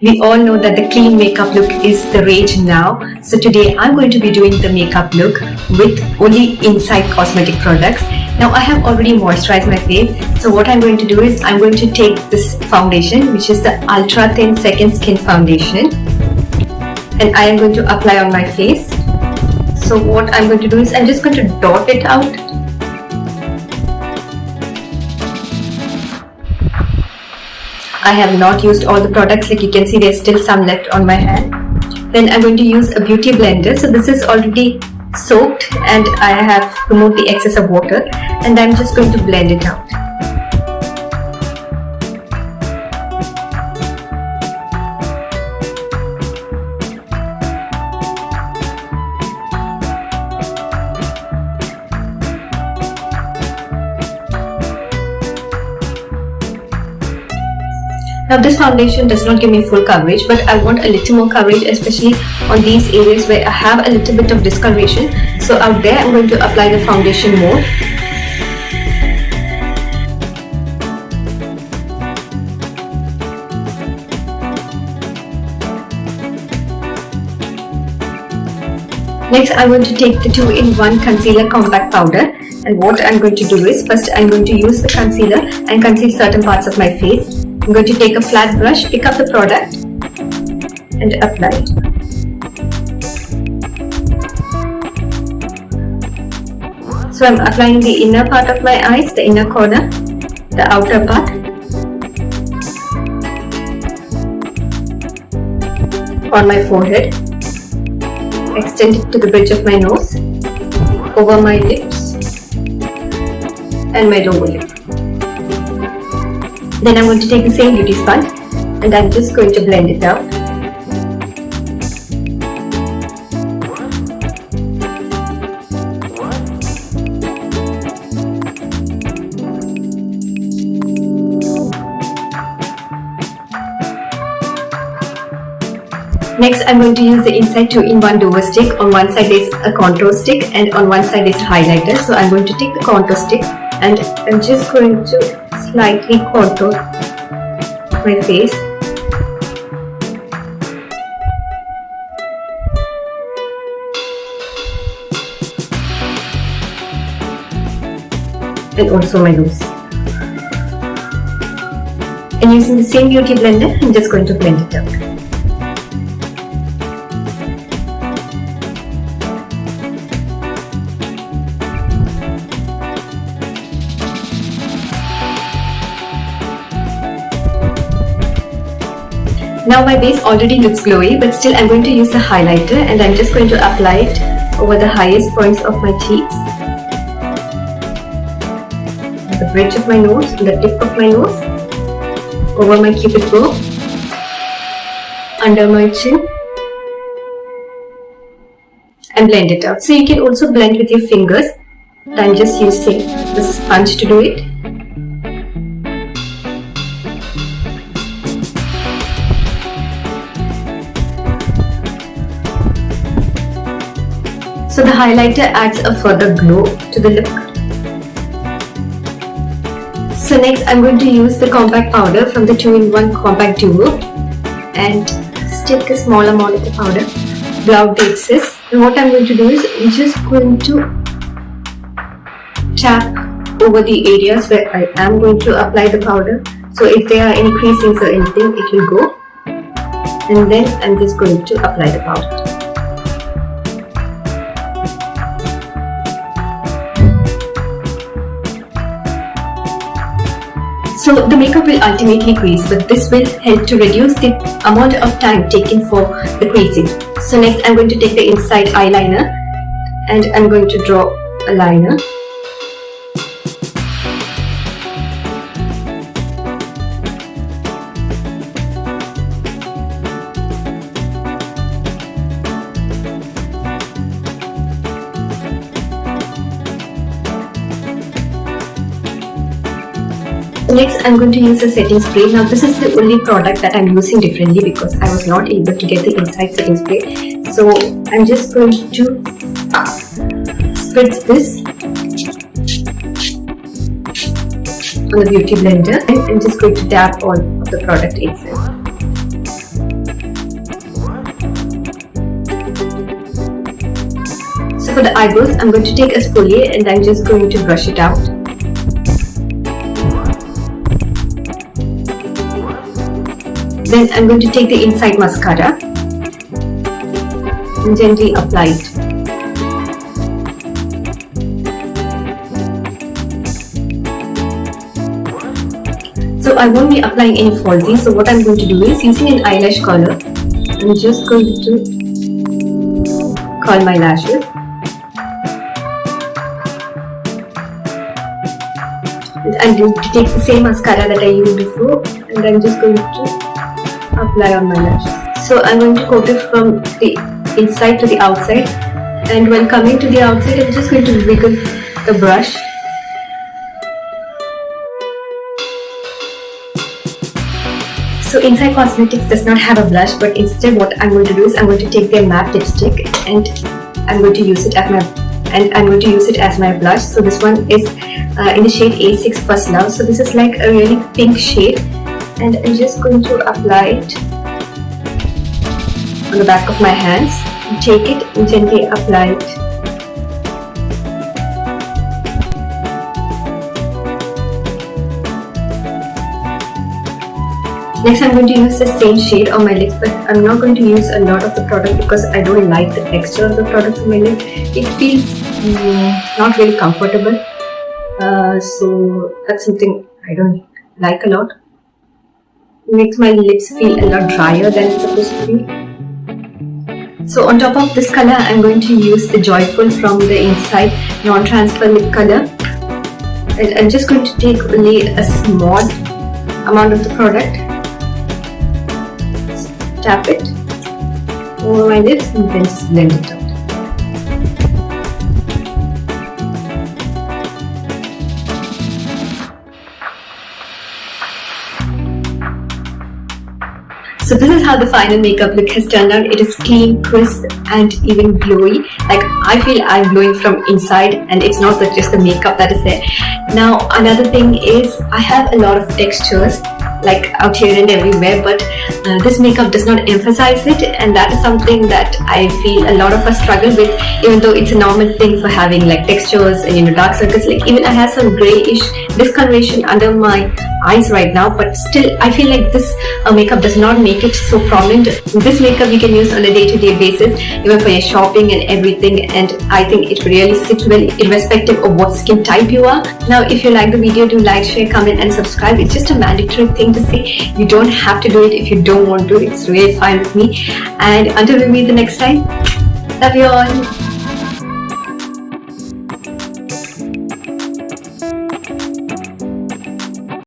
We all know that the clean makeup look is the rage now. So today I'm going to be doing the makeup look with only inside cosmetic products. Now I have already moisturized my face. So what I'm going to do is I'm going to take this foundation, which is the Ultra Thin Second Skin Foundation, and I am going to apply on my face. So what I'm going to do is I'm just going to dot it out. I have not used all the products, like you can see there's still some left on my hand. Then I'm going to use a beauty blender. So this is already soaked and I have removed the excess of water, and I'm just going to blend it out. Now this foundation does not give me full coverage, but I want a little more coverage, especially on these areas where I have a little bit of discoloration. So out there I'm going to apply the foundation more. Next I'm going to take the 2-in-1 concealer compact powder, and what I'm going to do is first I'm going to use the concealer and conceal certain parts of my face. I'm going to take a flat brush, pick up the product and apply it. So I'm applying the inner part of my eyes, the inner corner, the outer part, on my forehead, extend it to the bridge of my nose, over my lips and my lower lip. Then I'm going to take the same beauty sponge and I'm just going to blend it out. Next I'm going to use the inside 2-in-1 doer stick. On one side is a contour stick and on one side is a highlighter. So I'm going to take the contour stick and I'm just going to slightly contour my face. And also my nose. And using the same beauty blender, I'm just going to blend it out. Now my base already looks glowy, but still I'm going to use the highlighter and I'm just going to apply it over the highest points of my cheeks, the bridge of my nose, the tip of my nose, over my cupid bow, under my chin, and blend it out. So you can also blend with your fingers, but I'm just using the sponge to do it. So the highlighter adds a further glow to the look. So next I'm going to use the compact powder from the 2-in-1 compact duo and stick a small amount of the powder, blow out the excess. And what I'm going to do is I'm just going to tap over the areas where I am going to apply the powder. So if there are any creasings or anything, it will go. And then I'm just going to apply the powder. So the makeup will ultimately crease, but this will help to reduce the amount of time taken for the creasing. So next I'm going to take the inside eyeliner and I'm going to draw a liner. Next I'm going to use a setting spray. Now this is the only product that I'm using differently because I was not able to get the inside setting spray. So I'm just going to spritz this on the beauty blender and I'm just going to dab all of the product inside. for the eyebrows, I'm going to take a spoolie and I'm just going to brush it out. Then I'm going to take the inside mascara and gently apply it. So I won't be applying any falsies. So what I'm going to do is, using an eyelash curler, I'm just going to curl my lashes. And I'm going to take the same mascara that I used before and I'm just going to apply on my lashes. So I'm going to coat it from the inside to the outside, and when coming to the outside, I'm just going to wiggle the brush. So Inside Cosmetics does not have a blush, but instead what I'm going to do is I'm going to take their matte lipstick and I'm going to use it as my blush. So this one is in the shade A6 First Love. So this is like a really pink shade, and I'm just going to apply it on the back of my hands. Take it and gently apply it. Next, I'm going to use the same shade on my lips, but I'm not going to use a lot of the product because I don't like the texture of the product on my lip. It feels not really comfortable. So that's something I don't like a lot. It makes my lips feel a lot drier than it's supposed to be. So on top of this color, I'm going to use the Joyful from the Inside Non-Transfer Lip Color. And I'm just going to take only a small amount of the product, tap it over my lips and then just blend it out. So this is how the final makeup look has turned out. It is clean, crisp and even glowy. Like, I feel I'm glowing from inside, and it's not just the makeup that is there. Now another thing is, I have a lot of textures like out here and everywhere, but this makeup does not emphasize it, and that is something that I feel a lot of us struggle with, even though it's a normal thing for having like textures and dark circles. Like, even I have some grayish discoloration under my eyes right now, but still I feel like this makeup does not make it so prominent. This makeup you can use on a day-to-day basis, even for your shopping and everything, and I think it really sits well irrespective of what skin type you are. Now if you like the video, do like, share, comment and subscribe. It's just a mandatory thing to say. You don't have to do it if you don't want to. It's really fine with me. And until we meet the next time, love you all.